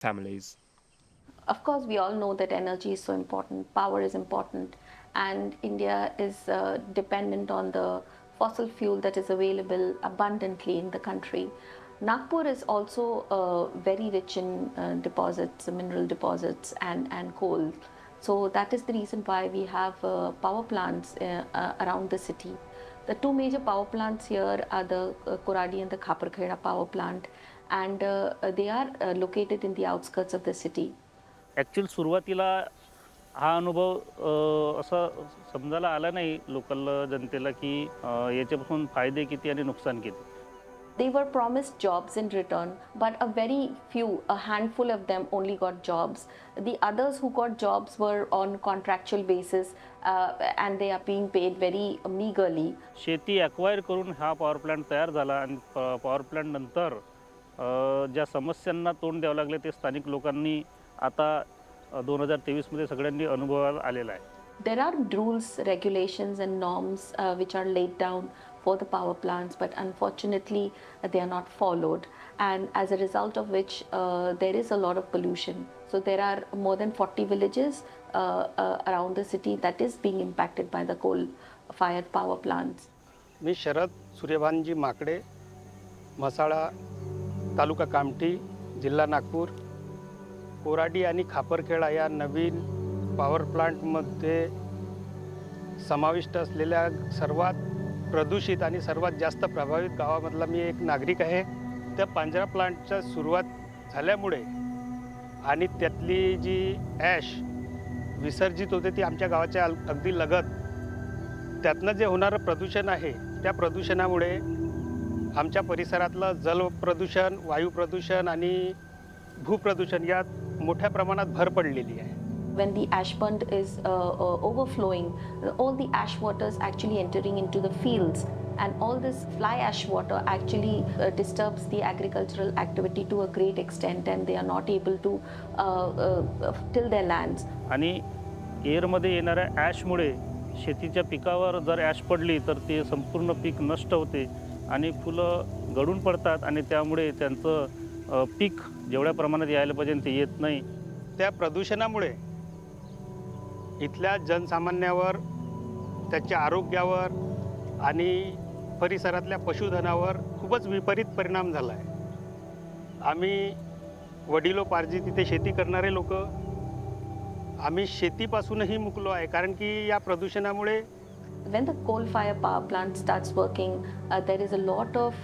families? Of course, we all know that energy is so important, power is important, and India is dependent on the fossil fuel that is available abundantly in the country. Nagpur is also very rich in deposits, mineral deposits, and coal. So that is the reason why we have power plants around the city. The two major power plants here are the Koradi and the Khaparkheda power plant, and they are located in the outskirts of the city. Actual सुरुवातीला हा अनुभव असा समजायला आला नाही local जनतेला की याच्यापासून फायदे किती आणि नुकसान किती. They were promised jobs in return, but a very few, a handful of them only got jobs. The others who got jobs were on contractual basis and they are being paid very meagerly. शेती acquire करून हा power plant तयार झाला आणि power plant नंतर ज्या समस्यांना तोंड द्यावं लागले ते स्थानिक लोकांनी आता 2023 सगळ्यांनी अनुभवायला आलेला आहे. There are rules, regulations, and norms which are laid down for the power plants, but unfortunately they are not followed, and as a result of which there is a lot of pollution. So there are more than 40 villages around the city that is being impacted by the coal-fired power plants. मी शरद सूर्यभानजी माकडे, मसाळा, तालुका कामठी, जिल्हा नागपूर, कोराडी आणि खापरखेडा या नवीन power प्लांटमध्ये समाविष्ट असलेल्या सर्वात प्रदूषित आणि सर्वात जास्त प्रभावित गावामधला मी एक नागरिक आहे. त्या पांजरा प्लांटच्या सुरुवात झाल्यामुळे आणि त्यातली जी ॲश विसर्जित होते ती आमच्या गावाच्या अगदी लगत, त्यातनं जे होणारं प्रदूषण आहे त्या प्रदूषणामुळे आमच्या परिसरातलं जल प्रदूषण, वायू प्रदूषण आणि भूप्रदूषण यात मोठ्या प्रमाणात भर पडलेली आहे. When the ash pond is overflowing, all the ash water is actually entering into the fields, and all this fly ash water actually disturbs the agricultural activity to a great extent, and they are not able to till their lands. आणि एअरमध्ये येणाऱ्या ॲशमुळे शेतीच्या पिकावर जर ash पडली तर ते संपूर्ण peak नष्ट होते आणि फुलं गळून पडतात आणि त्यामुळे त्यांचं पीक जेवढ्या प्रमाणात यायला पाहिजे ते येत नाही. त्या प्रदूषणामुळे इथल्या जनसामान्यावर, त्याच्या आरोग्यावर आणि परिसरातल्या पशुधनावर खूपच विपरीत परिणाम झाला आहे. आम्ही वडिलोपार्जित तिथे शेती करणारे लोक, आम्ही शेतीपासूनही मुकलो आहे, कारण की या प्रदूषणामुळे When the coal-fired power plant starts working, there is a lot of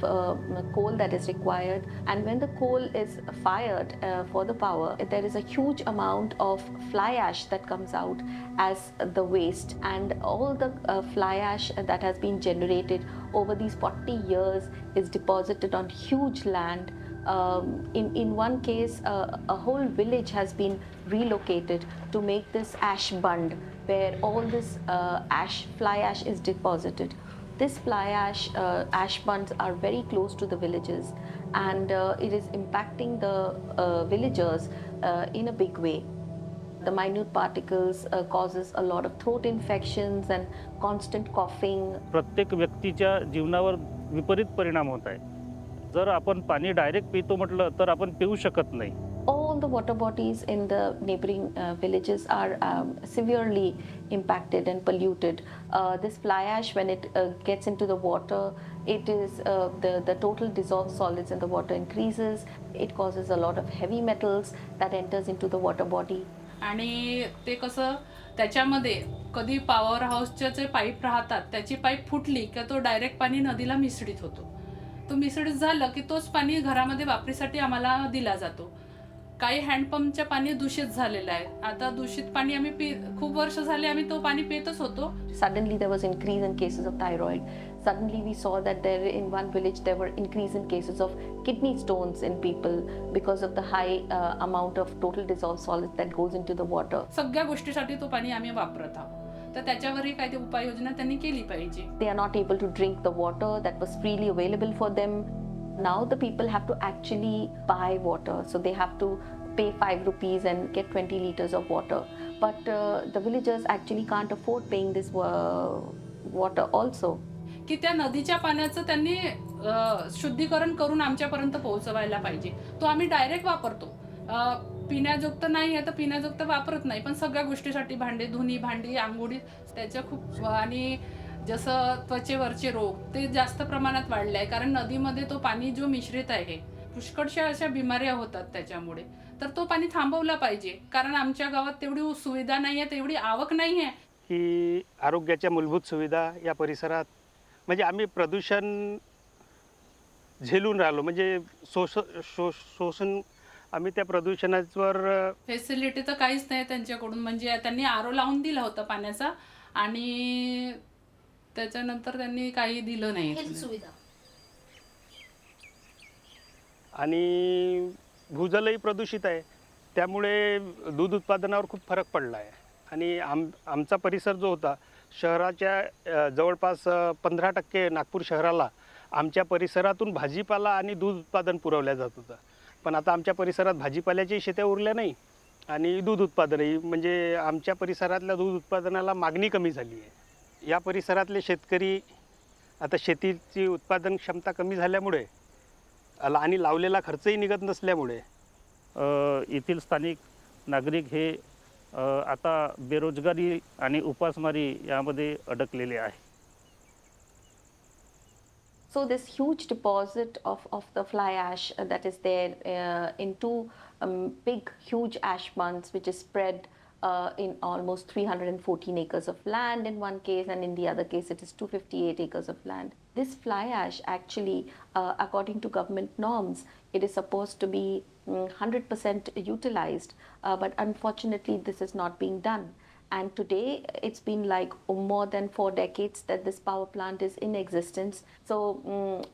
coal that is required, and when the coal is fired for the power, there is a huge amount of fly ash that comes out as the waste, and all the fly ash that has been generated over these 40 years is deposited on huge land. In one case, a whole village has been relocated to make this ash bund, where all this fly ash is deposited. This fly ash bunds are very close to the villages, and it is impacting the villagers in a big way. The minute particles causes a lot of throat infections and constant coughing. प्रत्येक व्यक्तीच्या जीवनावर विपरीत परिणाम होत आहे. जर आपण पाणी डायरेक्ट पितो म्हटलं तर आपण पिऊ शकत नाही. All the water bodies in the neighboring villages are severely impacted and polluted. This fly ash, when it gets into the water, it is the total dissolved solids in the water increases. It causes a lot of heavy metals that enters into the water body. आणि ते कसं त्याच्यामध्ये कधी power हाऊसचे जे pipe राहतात त्याची pipe फुटली की तो डायरेक्ट पाणी नदीला मिसळीत होतो. तो मिसळीत झालं की तोच पाणी घरामध्ये वापरीसाठी आम्हाला दिला जातो. काही हँडपंपचं पाणी दूषित झालेलं आहे. आता दूषित पाणी आम्ही खूप वर्ष झाले आम्ही तो पाणी पितच होतो. Suddenly there was increase in cases of thyroid. Suddenly we saw that there in one village there were increase in cases of kidney stones in people because of the high amount of total dissolved solids that goes into the water. सगळ्या गोष्टीसाठी तो पाणी आम्ही वापरत आहोत. तर त्याच्यावरही काही ते उपाययोजना त्यांनी केली पाहिजे. They are not able to drink the water that was freely available for them. Now the people have to actually buy water, so they have to pay 5 rupees and get 20 liters of water. But the villagers actually can't afford paying this water also. की त्या नदीच्या पाण्याचं त्यांनी शुद्धीकरण करून आमच्यापर्यंत पोहोचवायला पाहिजे. तो आम्ही डायरेक्ट वापरतो. पिण्याजोगतं नाही आहे तर पिण्याजोगतं वापरत नाही, पण सगळ्या गोष्टीसाठी भांडे धुणी, भांडी, आंघोळी त्याच्या खूप आणि जसं त्वचेवरचे रोग ते जास्त प्रमाणात वाढले आहे, कारण नदीमध्ये तो पाणी जो मिश्रित आहे पुष्कळशा अशा बिमाऱ्या होतात त्याच्यामुळे. तर तो पाणी थांबवला पाहिजे, कारण आमच्या गावात तेवढी सुविधा नाही आहे, तेवढी आवक नाही आहे. की आरोग्याच्या मूलभूत सुविधा या परिसरात म्हणजे आम्ही प्रदूषण झेलून राहिलो, म्हणजे शोषण आम्ही त्या प्रदूषणावर फॅसिलिटी तर काहीच नाही त्यांच्याकडून. म्हणजे त्यांनी आरो लावून दिला होता पाण्याचा आणि त्याच्यानंतर त्यांनी काही दिलं नाही सुविधा. आणि भूजलही प्रदूषित आहे, त्यामुळे दूध उत्पादनावर खूप फरक पडला आहे. आणि आमचा परिसर जो होता शहराच्या जवळपास 15% नागपूर शहराला आमच्या परिसरातून भाजीपाला आणि दूध उत्पादन पुरवल्या जात होतं. पण आता आमच्या परिसरात भाजीपाल्याच्याही शेत्या उरल्या नाही आणि दूध उत्पादनही, म्हणजे आमच्या परिसरातल्या दूध उत्पादनाला मागणी कमी झाली आहे. या परिसरातले शेतकरी आता शेतीची उत्पादन क्षमता कमी झाल्यामुळे आणि लावलेला खर्चही निघत नसल्यामुळे येथील स्थानिक नागरिक हे आता बेरोजगारी आणि उपासमारी यामध्ये अडकलेले आहे. So this huge deposit of the fly ash that is there in two big huge ash bunds which is spread in almost 314 acres of land in one case, and in the other case it is 258 acres of land. This fly ash actually, according to government norms, it is supposed to be 100% utilized, but unfortunately this is not being done. And today it's been like more than 4 decades that this power plant is in existence. So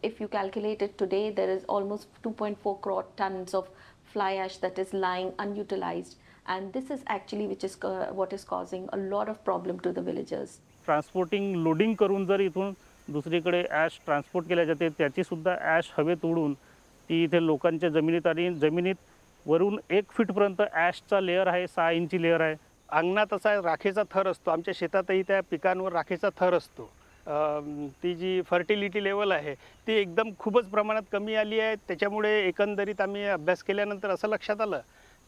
if you calculate it today, there is almost 2.4 crore tons of fly ash that is lying unutilized, and this is actually which is what is causing a lot of problem to the villagers. Transporting loading करून जर इथून दुसरीकडे ash transport केल्या जाते, त्याचीसुद्धा ash हवेत उडून ती इथे लोकांच्या जमिनीत आणि जमिनीत वरून 1 फीटपर्यंत ॲशचा लेअर आहे, 6 इंची लेअर आहे. अंगणात असा राखेचा थर असतो, आमच्या शेतातही त्या पिकांवर राखेचा थर असतो. ती जी फर्टिलिटी लेवल आहे ती एकदम खूपच प्रमाणात कमी आली आहे. त्याच्यामुळे एकंदरीत आम्ही अभ्यास केल्यानंतर असं लक्षात आलं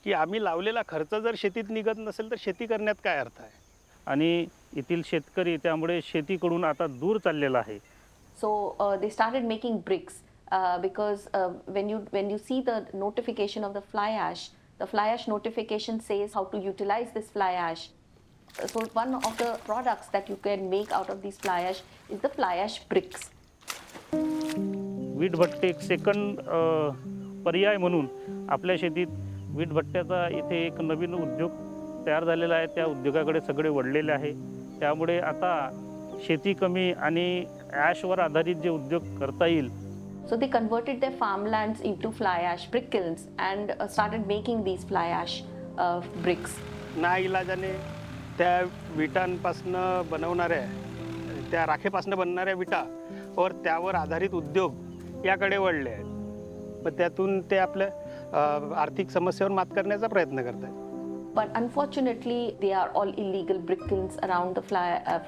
की आम्ही लावलेला खर्च जर शेतीत निघत नसेल तर शेती करण्यात काय अर्थ आहे. आणि येथील शेतकरी त्यामुळे शेतीकडून आता दूर चाललेला आहे. So they started making bricks because when you see the notification of the fly ash notification says how to utilize this fly ash. So one of the products that you can make out of these fly ash is the fly ash bricks. Wheat भट्टे एक second पर्याय म्हणून आपल्या शेतीत wheat भट्ट्याचा इथे एक नवीन उद्योग तयार झालेला आहे. त्या उद्योगाकडे सगळे वळलेले आहे. त्यामुळे आता शेती कमी आणि ॲशवर आधारित जे उद्योग करता येईल. So they converted their farmlands into fly ash brick kilns and started making these fly ash bricks. नाईलाजाने त्या विटांपासनं बनवणाऱ्या, त्या राखेपासनं बनणाऱ्या विटा और त्यावर आधारित उद्योग याकडे वळले आहेत. पण त्यातून ते आपल्या आर्थिक समस्येवर मात करण्याचा प्रयत्न करत आहेत. But unfortunately, they are all illegal brick kilns around the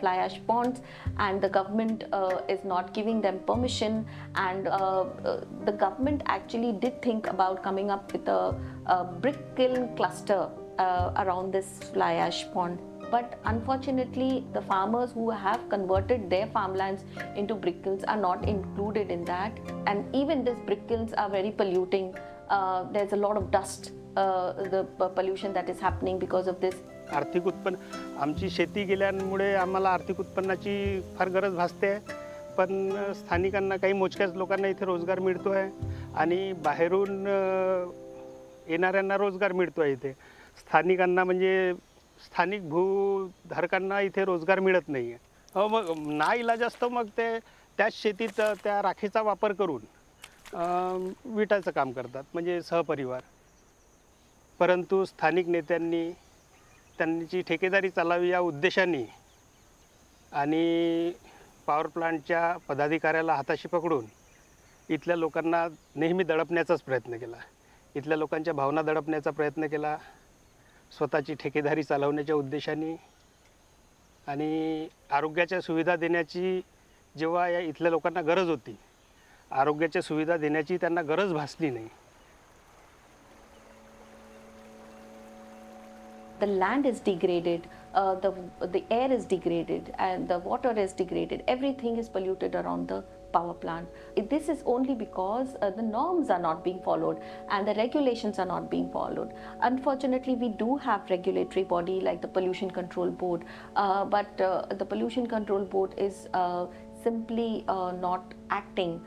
fly ash ponds, and the government is not giving them permission. And the government actually did think about coming up with a brick kiln cluster around this fly ash pond. But unfortunately, the farmers who have converted their farmlands into brick kilns are not included in that. And even these brick kilns are very polluting. There's a lot of dust. The pollution that is happening because of this. आर्थिक उत्पन्न, आमची शेती गेल्यामुळे आम्हाला आर्थिक उत्पन्नाची फार गरज भासते. पण स्थानिकांना, काही मोजक्याच लोकांना इथे रोजगार मिळतो आहे आणि बाहेरून येणाऱ्यांना रोजगार मिळतो आहे. इथे स्थानिकांना म्हणजे स्थानिक भूधारकांना इथे रोजगार मिळत नाही आहे. मग नाईलाज असतो, मग ते त्याच शेतीत त्या राखेचा वापर करून विटाचं काम करतात, म्हणजे सहपरिवार. परंतु स्थानिक नेत्यांनी त्यांची ठेकेदारी चालावी या उद्देशाने आणि पॉवर प्लांटच्या पदाधिकाऱ्याला हाताशी पकडून इथल्या लोकांना नेहमी दडपण्याचाच प्रयत्न केला. इथल्या लोकांच्या भावना दडपण्याचा प्रयत्न केला स्वतःची ठेकेदारी चालवण्याच्या उद्देशाने. आणि आरोग्याच्या सुविधा देण्याची जेव्हा या इथल्या लोकांना गरज होती, आरोग्याच्या सुविधा देण्याची त्यांना गरज भासली नाही. The land is degraded, the air is degraded, and the water is degraded. Everything is polluted around the power plant. This is only because the norms are not being followed and the regulations are not being followed. Unfortunately, we do have regulatory body like the Pollution Control Board, but the Pollution Control Board is simply not acting.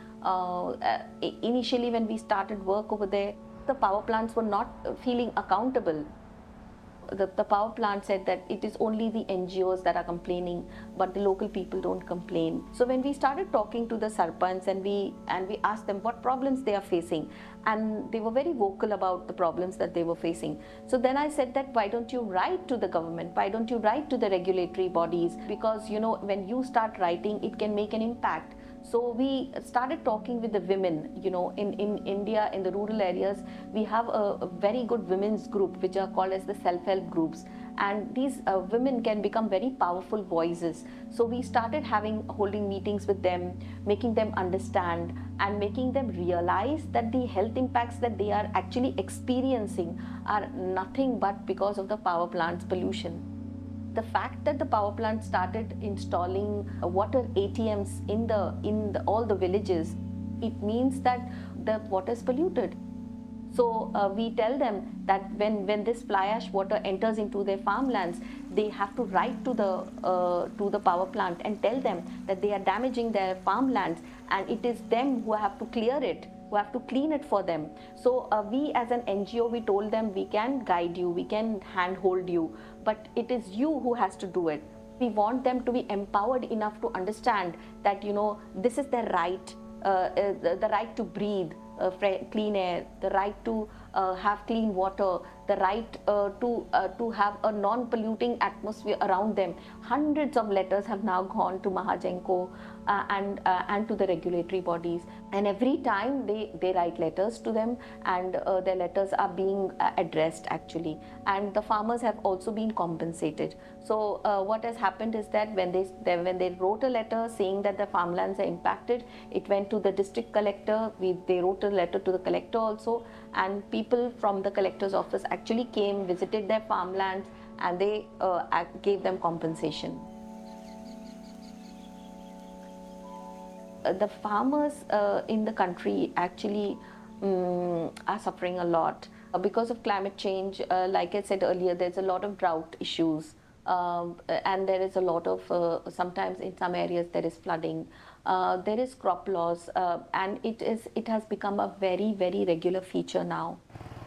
Initially, when we started work over there, the power plants were not feeling accountable. The power plant said that it is only the NGOs that are complaining, but the local people don't complain. So when we started talking to the sarpanch and we asked them what problems they are facing, and they were very vocal about the problems that they were facing. So then I said that why don't you write to the government? Why don't you write to the regulatory bodies? Because when you start writing, it can make an impact. So we started talking with the women. In India, in the rural areas, we have a very good women's group which are called as the self-help groups, and these women can become very powerful voices. So we started holding meetings with them, making them understand and making them realize that the health impacts that they are actually experiencing are nothing but because of the power plant's pollution. The fact that the power plant started installing water ATMs in all the villages, it means that the water is polluted. So we tell them that when this fly ash water enters into their farmlands, they have to write to the power plant and tell them that they are damaging their farmlands, and it is them who have to clear it, who have to clean it for them. So we as an NGO, we told them we can guide you, we can handhold you, but it is you who has to do it. We want them to be empowered enough to understand that this is their right, the right to breathe clean air, the right to have clean water, the right to have a non-polluting atmosphere around them. Hundreds of letters have now gone to Mahajenko and to the regulatory bodies, and every time they write letters to them, and their letters are being addressed actually, and the farmers have also been compensated. So what has happened is that when they wrote a letter saying that the farmlands are impacted, it went to the district collector. They wrote a letter to the collector also, and people from the collector's office actually came, visited their farmlands, and they gave them compensation. The farmers in the country actually are suffering a lot because of climate change. Like I said earlier, there's a lot of drought issues, and there is a lot of sometimes in some areas there is flooding. There is crop loss, and it has become a very, very regular feature now.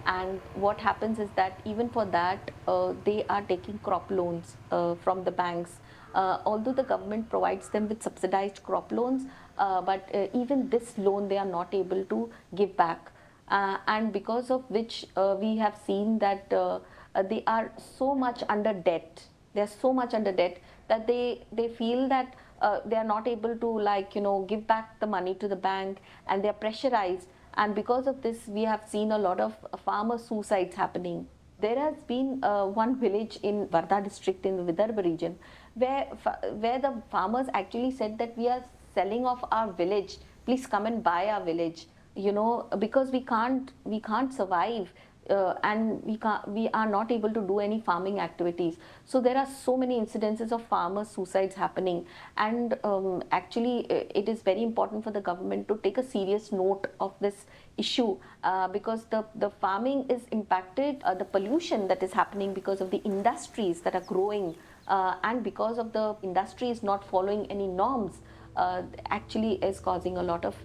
And what happens is that even for that, they are taking crop loans from the banks. Although the government provides them with subsidized crop loans, but even this loan they are not able to give back. And because of which we have seen that they are so much under debt. They are so much under debt that they feel that they are not able to give back the money to the bank, and they are pressurized. And because of this, we have seen a lot of farmer suicides happening. There has been one village in Wardha district in the Vidarbha region where the farmers actually said that we are selling off our village. Please come and buy our village. Because we can't survive. And we are not able to do any farming activities. So there are so many incidences of farmer suicides happening, and actually it is very important for the government to take a serious note of this issue, because the farming is impacted, the pollution that is happening because of the industries that are growing, and because of the industries not following any norms, actually is causing a lot of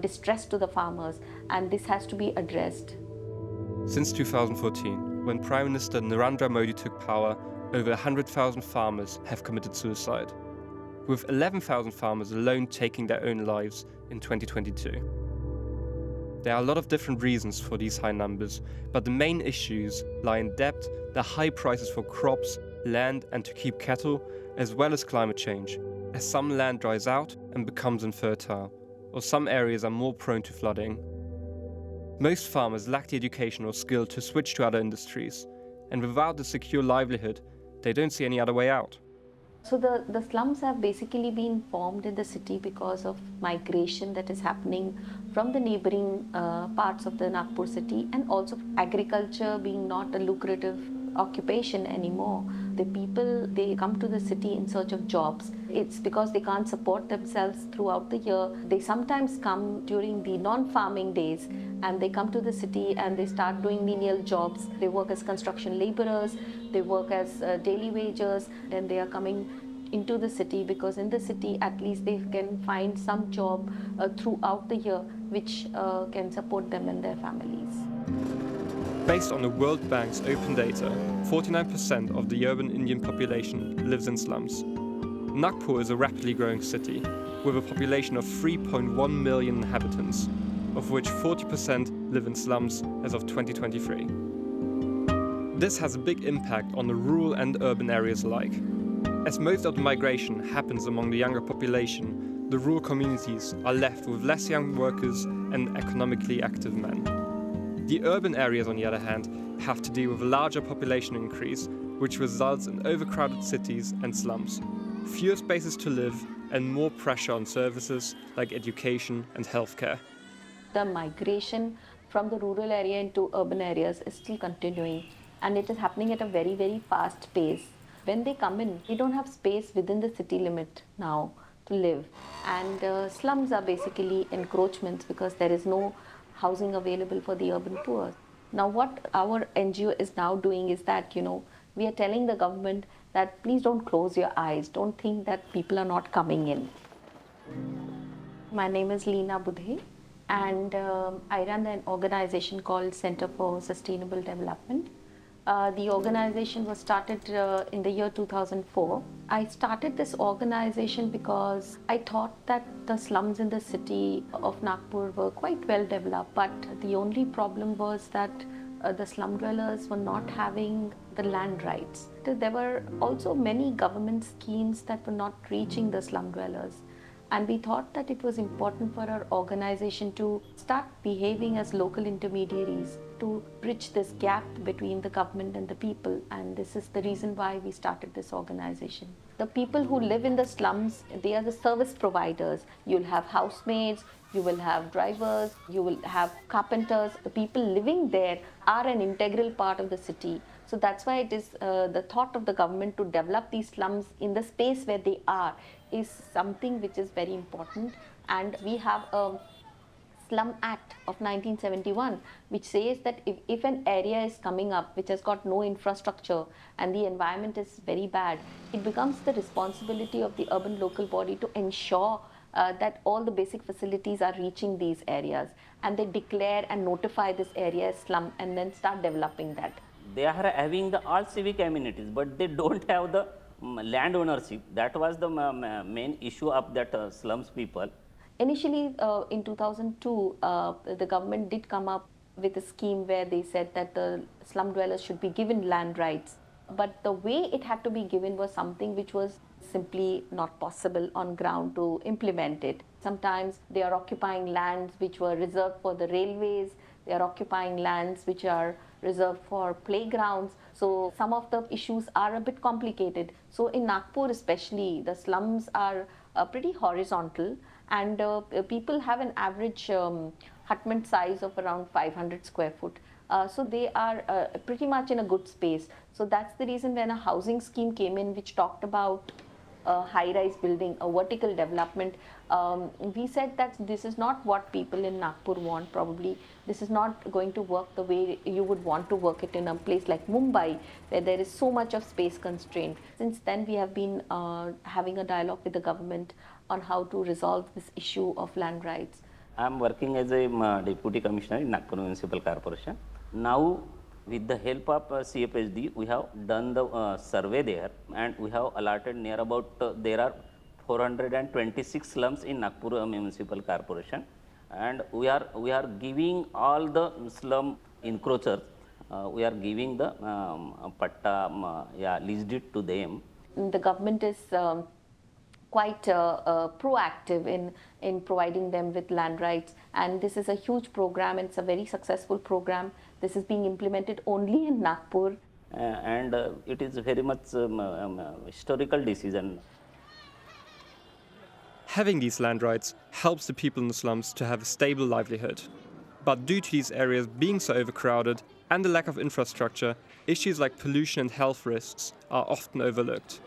distress to the farmers, and this has to be addressed. Since 2014, when Prime Minister Narendra Modi took power, over 100,000 farmers have committed suicide, with 11,000 farmers alone taking their own lives in 2022. There are a lot of different reasons for these high numbers, but the main issues lie in debt, the high prices for crops, land, and to keep cattle, as well as climate change, as some land dries out and becomes infertile, or some areas are more prone to flooding. Most farmers lack the education or skill to switch to other industries, and without a secure livelihood, they don't see any other way out. So the slums have basically been formed in the city because of migration that is happening from the neighboring parts of the Nagpur city, and also agriculture being not a lucrative occupation anymore. The people, they come to the city in search of jobs. It's because they can't support themselves throughout the year. They sometimes come during the non-farming days, and they come to the city and they start doing menial jobs. They work as construction laborers, they work as daily wagers, then they are coming into the city because in the city at least they can find some job throughout the year which can support them and their families. Based on the World Bank's open data, 49% of the urban Indian population lives in slums. Nagpur is a rapidly growing city, with a population of 3.1 million inhabitants, of which 40% live in slums as of 2023. This has a big impact on the rural and urban areas alike. As most of the migration happens among the younger population, the rural communities are left with less young workers and economically active men. The urban areas, on the other hand, have to deal with a larger population increase, which results in overcrowded cities and slums, fewer spaces to live, and more pressure on services like education and healthcare. The migration from the rural area into urban areas is still continuing, and it is happening at a very, very fast pace. When they come in, they don't have space within the city limit now to live, and slums are basically encroachments because there is no housing available for the urban poor. Now what our NGO is now doing is that, we are telling the government that please don't close your eyes, don't think that people are not coming in. My name is Leena Budhe, and I run an organization called Center for Sustainable Development. The organization was started in the year 2004. I started this organization because I thought that the slums in the city of Nagpur were quite well developed, but the only problem was that the slum dwellers were not having the land rights. There were also many government schemes that were not reaching the slum dwellers. And we thought that it was important for our organization to start behaving as local intermediaries to bridge this gap between the government and the people. And this is the reason why we started this organization. The people who live in the slums, they are the service providers. You'll have housemaids, you will have drivers, you will have carpenters. The people living there are an integral part of the city. So that's why it is the thought of the government to develop these slums in the space where they are is something which is very important. And we have a Slum Act of 1971 which says that if an area is coming up which has got no infrastructure and the environment is very bad, it becomes the responsibility of the urban local body to ensure that all the basic facilities are reaching these areas, and they declare and notify this area as slum and then start developing that. They are having the all civic amenities, but they don't have the land ownership. That was the main issue of that slums people. Initially, in 2002, the government did come up with a scheme where they said that the slum dwellers should be given land rights. But the way it had to be given was something which was simply not possible on ground to implement it. Sometimes they are occupying lands which were reserved for the railways, they are occupying lands which are reserved for playgrounds. So some of the issues are a bit complicated. So in Nagpur especially, the slums are pretty horizontal, and people have an average hutment size of around 500 square foot. So they are pretty much in a good space. So that's the reason when a housing scheme came in which talked about high-rise building, a vertical development, we said that this is not what people in Nagpur want. Probably this is not going to work the way you would want to work it in a place like Mumbai, where there is so much of space constraint. Since then we have been having a dialogue with the government on how to resolve this issue of land rights. I am working as a deputy commissioner in Nagpur Municipal Corporation. Now, with the help of CFSD, we have done the survey there, and we have allotted near about there are 426 slums in Nagpur Municipal Corporation, and we are giving all the slum encroachers, we are giving the patta, lease deed to them. The government is quite proactive in providing them with land rights, and this is a huge program and it's a very successful program. This is being implemented only in Nagpur. and it is very much historical decision. Having these land rights helps the people in the slums to have a stable livelihood. But due to these areas being so overcrowded and the lack of infrastructure, issues like pollution and health risks are often overlooked.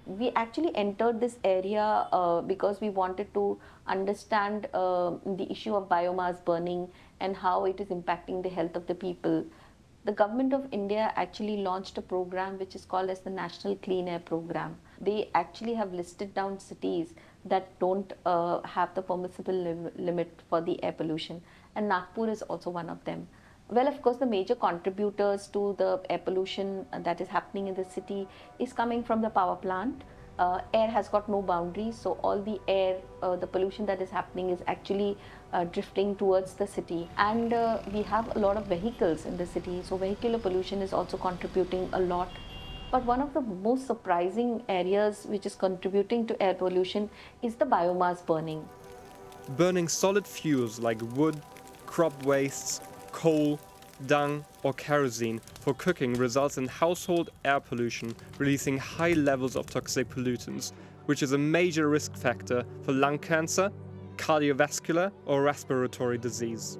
We actually entered this area because we wanted to understand the issue of biomass burning and how it is impacting the health of the people. The government of India actually launched a program which is called as the National Clean Air Program. They actually have listed down cities that don't have the permissible limit for the air pollution, and Nagpur is also one of them. Well, of course, the major contributors to the air pollution that is happening in the city is coming from the power plant. Air has got no boundaries, so all the air, the pollution that is happening is actually drifting towards the city. And we have a lot of vehicles in the city, so vehicular pollution is also contributing a lot. But one of the most surprising areas which is contributing to air pollution is the biomass burning. Burning solid fuels like wood, crop wastes, coal, dung, or kerosene for cooking results in household air pollution, releasing high levels of toxic pollutants, which is a major risk factor for lung cancer, cardiovascular, or respiratory disease.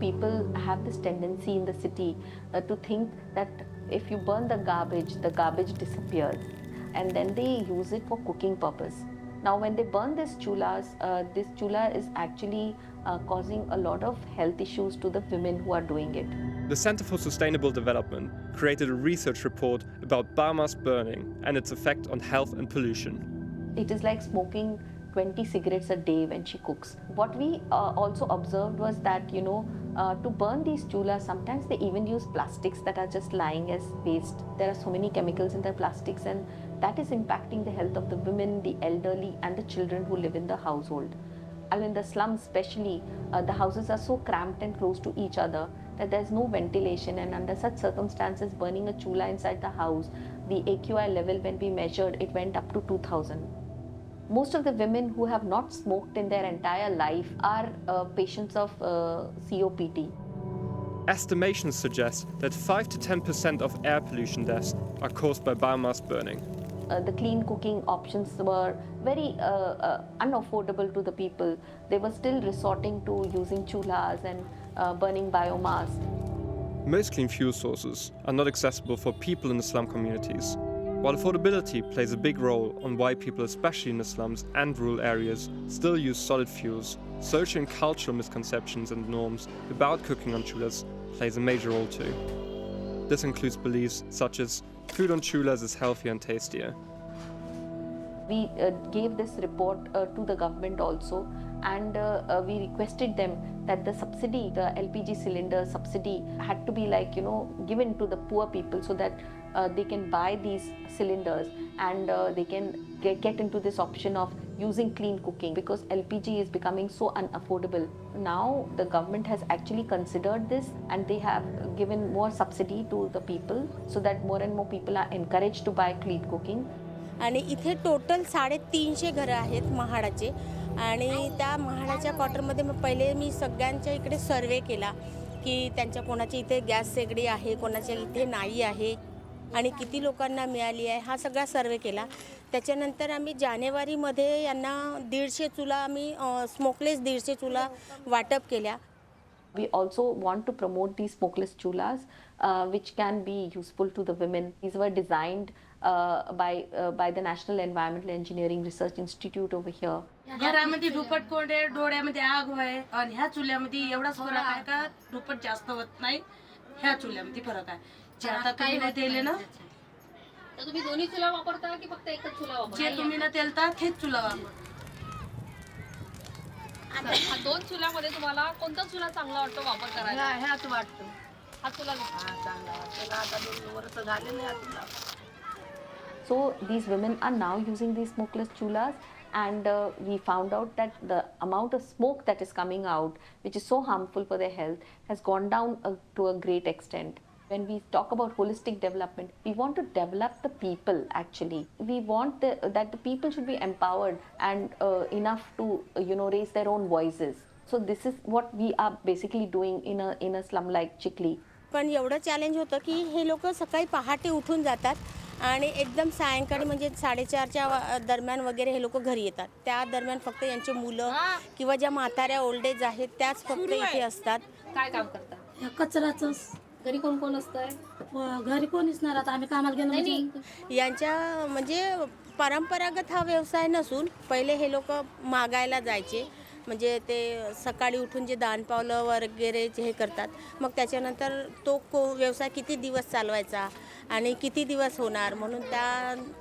People have this tendency in the city to think that if you burn the garbage disappears, and then they use it for cooking purpose. Now, when they burn these chulas, this chula is actually causing a lot of health issues to the women who are doing it. The Center for Sustainable Development created a research report about biomass burning and its effect on health and pollution. It is like smoking 20 cigarettes a day when she cooks. What we also observed was that, to burn these chulas, sometimes they even use plastics that are just lying as waste. There are so many chemicals in the plastics, and that is impacting the health of the women, the elderly, and the children who live in the household. And in the slums especially, the houses are so cramped and close to each other that there's no ventilation, and under such circumstances, burning a chula inside the house, the AQI level when we measured, it went up to 2000. Most of the women who have not smoked in their entire life are patients of COPD. Estimations suggest that 5 to 10% of air pollution deaths are caused by biomass burning. The clean cooking options were very unaffordable to the people. They were still resorting to using chulas and burning biomass. Most clean fuel sources are not accessible for people in the slum communities. While affordability plays a big role on why people, especially in the slums and rural areas, still use solid fuels, social and cultural misconceptions and norms about cooking on chulas plays a major role too. This includes beliefs such as food on chulas is healthier and tastier. We gave this report to the government also, and we requested them that the subsidy, the LPG cylinder subsidy, had to be given to the poor people so that they can buy these cylinders and they can get into this option of using clean cooking, because LPG is becoming so unaffordable. Now the government has actually considered this, and they have given more subsidy to the people so that more and more people are encouraged to buy clean cooking. आणि इथे total 350 घरं आहेत महाडाचे, आणि त्या महाडाच्या क्वार्टरमध्ये पहिले मी सगळ्यांच्या इकडे सर्वे केला की त्यांच्या कोणाच्या इथे गॅस शेगडी आहे, कोणाच्या इथे नाही आहे आणि किती लोकांना मिळाली आहे, हा सगळा सर्वे केला. त्याच्यानंतर आम्ही जानेवारीमध्ये यांना 150 चुला आम्ही स्मोकलेस 150 चुला वाटप केल्या. We also want to promote these smokeless chulas, which can be useful to the women. These were designed by the National Environmental Engineering Research Institute over here. घरामध्ये धुपट कोंडे, डोळ्यामध्ये आग होय, आणि ह्या चुल्यामध्ये एवढाच फरक आहे का धुपट जास्त होत नाही, ह्या चुल्यामध्ये फरक आहे. जे आता काही न तेले ना, तर तुम्ही दोन्ही चुला वापरता की फक्त एकच चुला वापरता? जे तुम्ही न तेलता तेच चुला वापरता. आता दोन चुल्यामध्ये तुम्हाला कोणता चुला चांगला वाटतो वापर करायला? ह्याच वाटतो. हा चुला चांगला वाटतो. आता 2 वर्ष झाले नाही चुला. So these women are now using these smokeless chulas, and we found out that the amount of smoke that is coming out, which is so harmful for their health, has gone down to a great extent. When we talk about holistic development, we want to develop the people actually. We want that the people should be empowered and enough to raise their own voices. So this is what we are basically doing in a slum like Chikli. पण एवढं challenge होतं की हे लोक सकाळी पहाटे उठून जातात आणि एकदम सायंकाळी म्हणजे 4:30च्या दरम्यान वगैरे हे लोक घरी येतात. त्या दरम्यान फक्त यांचे मुलं किंवा ज्या म्हाताऱ्या ओल्ड एज आहेत त्याच फक्त इथे असतात. काय काम करता? कचराचंच घरी कोण कोण असतंय? घरी कोणीच नाही राहत. आम्ही कामाला गेलो म्हणजे यांच्या म्हणजे परंपरागत हा व्यवसाय नसून पहिले हे लोक मागायला जायचे. म्हणजे ते सकाळी उठून जे दानपावलं वगैरे हे करतात, मग त्याच्यानंतर तो व्यवसाय किती दिवस चालवायचा आणि किती दिवस होणार म्हणून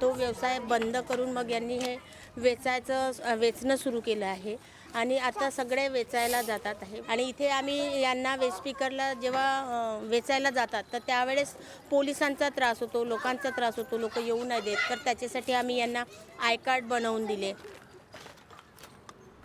तो व्यवसाय बंद करून मग यांनी हे वेचणं सुरू केलं आहे आणि आता सगळे वेचायला जातात आहे. आणि इथे आम्ही यांना वेस्पीकरला जेव्हा वेचायला जातात तर त्यावेळेस पोलिसांचा त्रास होतो, लोकांचा त्रास होतो, लोक येऊ नाही देत. तर त्याच्यासाठी आम्ही यांना आय कार्ड बनवून दिले.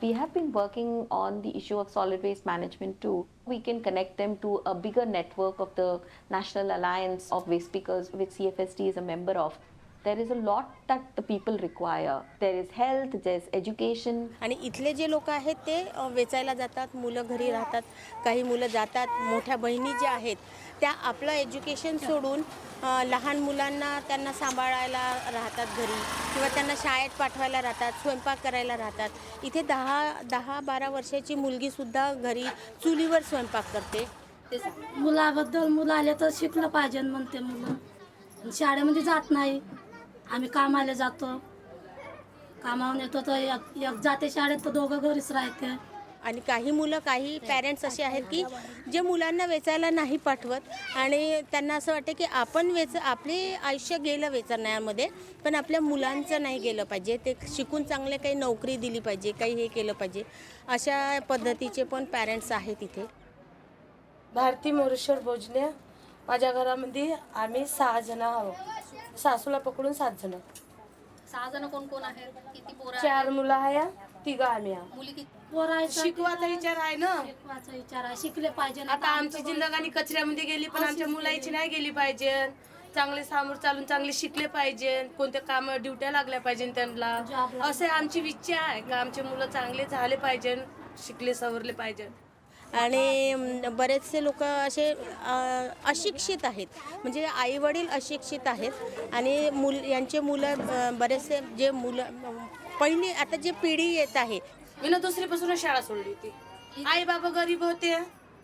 We have been working on the issue of solid waste management too. We can connect them to a bigger network of the National Alliance of Waste Pickers, which CFSD is a member of. There is a lot that the people require. There is health, there is education. आणि इथले जे लोक आहेत ते वेचायला जातात, मुलं घरी राहतात, काही मुलं जातात. मोठ्या बहिणी ज्या आहेत त्या आपलं एज्युकेशन सोडून लहान मुलांना त्यांना सांभाळायला राहतात घरी किंवा त्यांना शाळेत पाठवायला राहतात, स्वयंपाक करायला राहतात. इथे 10-12 वर्षाची मुलगीसुद्धा घरी चुलीवर स्वयंपाक करते. मुलाबद्दल मुलं आले तर शिकलं पाहिजे म्हणते मुलं. शाळेमध्ये जात नाही. आम्ही कामाला जातो, कामावून येतो तर एक जाते शाळेत तर दोघं घरीच राहते. आणि काही पॅरेंट्स असे आहेत की जे मुलांना वेचायला नाही पाठवत आणि त्यांना असं वाटतं की आपले आयुष्य गेलं वेचण्यामध्ये, पण आपल्या मुलांचं नाही गेलं पाहिजे. ते शिकून चांगले काही नोकरी दिली पाहिजे, काही हे केलं पाहिजे. अशा पद्धतीचे पण पॅरेंट्स आहेत इथे. भारती मोरेश्वर भोजने. माझ्या घरामध्ये आम्ही 6 जण आहोत. सासूला पकडून 7 जण. 6 जण कोण कोण आहेत? किती पोरं 4 मुलं आहे, 3 आम्ही आहोत. मुली किती? शिकवायचा विचार आहे ना. शिकवायचा विचार आहे, शिकले पाहिजे. आता आमची जिंदगानी कचऱ्यामध्ये गेली, पण आमच्या मुलाची नाही गेली पाहिजे. चांगले समोर चालून चांगले शिकले पाहिजे, कोणत्या काम ड्युट्या लागल्या पाहिजे त्यांना. असे आमची इच्छा आहे का आमचे मुलं चांगले झाले पाहिजे, शिकले सवरले पाहिजे. आणि बरेचसे लोक असे अशिक्षित आहेत, म्हणजे आईवडील अशिक्षित आहेत आणि यांचे मुलं बरेचसे जे मुलं पहिली आता जे पिढी येत आहे. मी ना 2री शाळा सोडली होती. आई बाबा गरीब होते,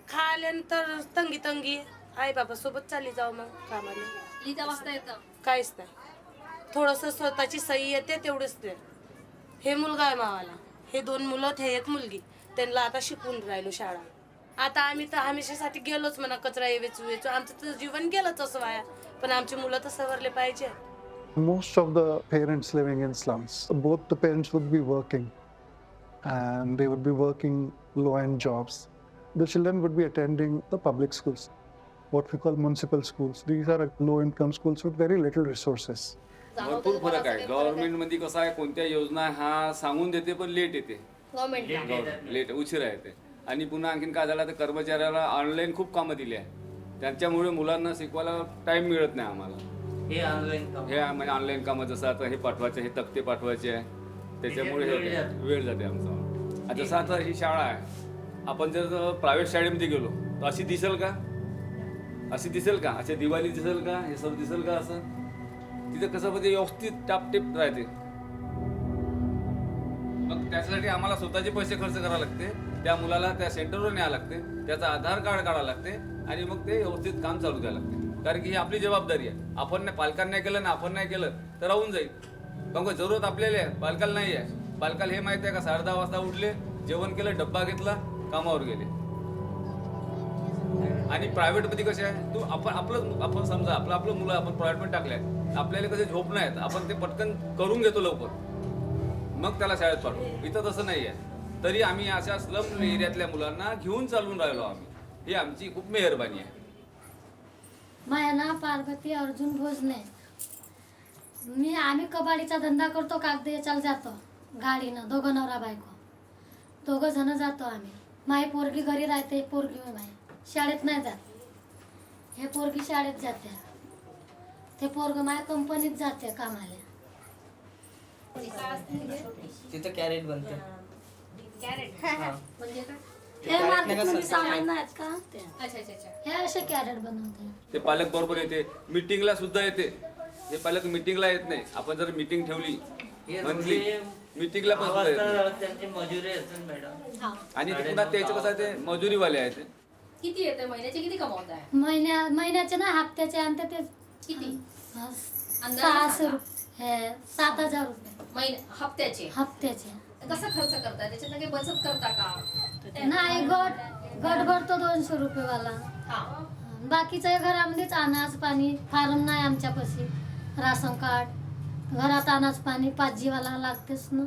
खाल्यानंतर तंगी आई बाबा सोबत चालली जाऊ मग कामाला. लिहिता वाजता येतं? काहीच नाही, थोडंसं स्वतःची सही येते तेवढंच. ते हे मुलगा आहे मावाला, हे 2 मुलं, हे 1 मुलगी. त्यांना आता शिकून राहिलो शाळा. आता आम्ही तर हमेशासाठी गेलोच म्हणा, कचरा वेचू आमचं तर जीवन गेलंच असं वाया, पण आमची मुलं तर सवरले पाहिजे. Most of the parents living in slums, both the parents would be working and they would be working low-end jobs. The children would be attending the public schools, what we call municipal schools. These are low-income schools with very little resources. भरपूर फरक आहे. Government मध्ये कसं आहे, कोणत्या योजना हा सांगून देते पण लेट येते, लेट उशिरा येते. आणि पुन्हा आणखीन काय झालं तर कर्मचाऱ्याला ऑनलाईन खूप कामं दिली आहे, त्यांच्यामुळे मुलांना शिकवायला टाइम मिळत नाही आम्हाला. हे म्हणजे ऑनलाईन कामं जसं आता हे पाठवायचे, हे तक्ते पाठवायचे आहे, त्याच्यामुळे वेळ जाते आमचा. जसं आता ही शाळा आहे, आपण जर प्रायव्हेट शाळेमध्ये गेलो तर अशी दिसेल का, अशी दिवाळी दिसेल का, हे सर्व दिसेल का? असं तिथे कसं म्हणजे व्यवस्थित टापटीप राहते. मग त्यासाठी आम्हाला स्वतःचे पैसे खर्च करावे लागते, त्या मुलाला त्या सेंटरवर न्यावं लागते, त्याचा आधार कार्ड काढावं लागते आणि मग ते व्यवस्थित काम चालू द्यावं लागते. कारण की ही आपली जबाबदारी आहे. आपण पालकांनी नाही केलं ना, आपण नाही केलं तर राहून जाईल. कारण जरूरत आपल्याला आहे, पालकाला नाही आहे. पालकाला हे माहिती आहे का 10:30 वाजता उठले, जेवण केलं, डब्बा घेतला, कामावर गेले. आणि प्रायव्हेटमध्ये कसे आहे, आपण समजा आपलं मुलं आपण प्रायव्हेटमध्ये टाकले, आपल्याला कसे झोप नाहीत, आपण ते पटकन करून घेतो लवकर, मग त्याला शाळेत पाठवतो. इथं तसं नाही आहे. तरी आम्ही अशा स्लम एरियातल्या मुलांना घेऊन चालून राहिलो आम्ही. ही आमची खूप मेहरबानी आहे. माझं नाव पार्वती अर्जुन भोजने. आम्ही कबाडीचा धंदा करतो, कागद याच्याला जातो गाडीनं, 2 नवरा बायको 2 जण जातो आम्ही. माई पोरगी घरी राहते, पोरगी माई शाळेत नाही जात. हे पोरगी शाळेत जाते, ते पोरग माय कंपनीत जाते कामाला. तिथं कॅरेट बनते. कॅरेट म्हणजे काय? हे मार्केटमध्ये सामान नाहीत का अच्छा अच्छा अच्छा. हे असे कॅरेट बनवते. ते पालक बरोबर येते, मीटिंगला सुद्धा येते. हे पालक मीटिंगला येत नाही. आपण जर मीटिंग ठेवली मंथली, मीटिंगला पण सुद्धा येत नाही. त्यांची मजुरी असेल मॅडम. हा. आणि ते पुन्हा त्याचं कसं आहे, ते मजुरीवाले आहेत. किती येते महिन्याचे, किती कमवताय? महिन्याचे ना हप्त्याचे आणते ते किती? 600 रुपये 7,000 रुपये हप्त्याचे. कसा खर्च करताय? त्याच्यात काही बचत करता का? नाही, गट भरतो 200 रुपये वाला. हा. बाकीच्या घरामध्येच अनाज पाणी, फार्म नाही आमच्यापाशी, राशन कार्ड, घरात अनाज पाणी 5G वाला लागतेच ना,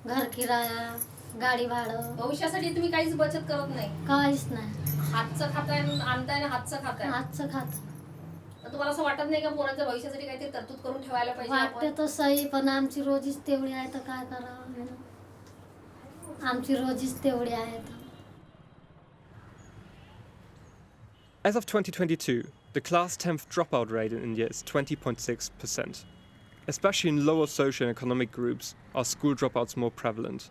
घर किराया, गाडी भाडं. भविष्यासाठी तुम्ही काहीच बचत करत नाही? काहीच नाही. हातचं खाताय, आणताय ना हातचं खाताय. हातचं खात. तुम्हाला असं वाटत नाही का पोरांच्या भविष्यासाठी काहीतरी तरतूद करून ठेवायला पाहिजे? वाटते तर सही, पण आमची रोजीच तेवढी आहे तर काय करावं. आमची रोजीच तेवढी आहे तर. As of 2022, the class 10th dropout rate in India is 20.6%. Especially in lower socio-economic groups are school dropouts more prevalent.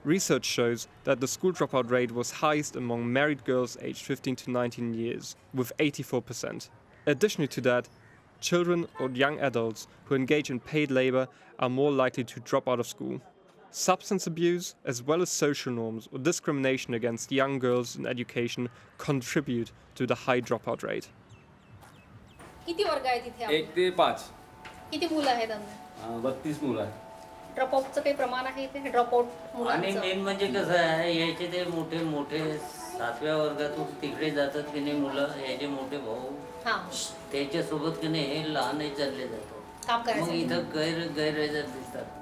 Research shows that the school dropout rate was highest among married girls aged 15 to 19 years, with 84%. Additionally to that, children or young adults who engage in paid labor are more likely to drop out of school. Substance abuse, as well as social norms or discrimination against young girls in education, contribute to the high dropout rate. किती वर्ग आहेत इथे? 1 ते 5. किती मुलं आहेत अंदाजे? 32 मुलं आहेत. ड्रॉपआउटचं काही प्रमाण आहे इथे? ड्रॉपआउट आणि मुलांचं? मेन म्हणजे कसं आहे, याचे ते मोठे मोठे 7व्या वर्गातून तिकडे जातात की नाही मुलं, याचे मोठे भाऊ, हा. त्याच्यासोबत की नाही हे लहानही चालले जातात. काम मग करायचं. इथं गैरहजर दिसतात.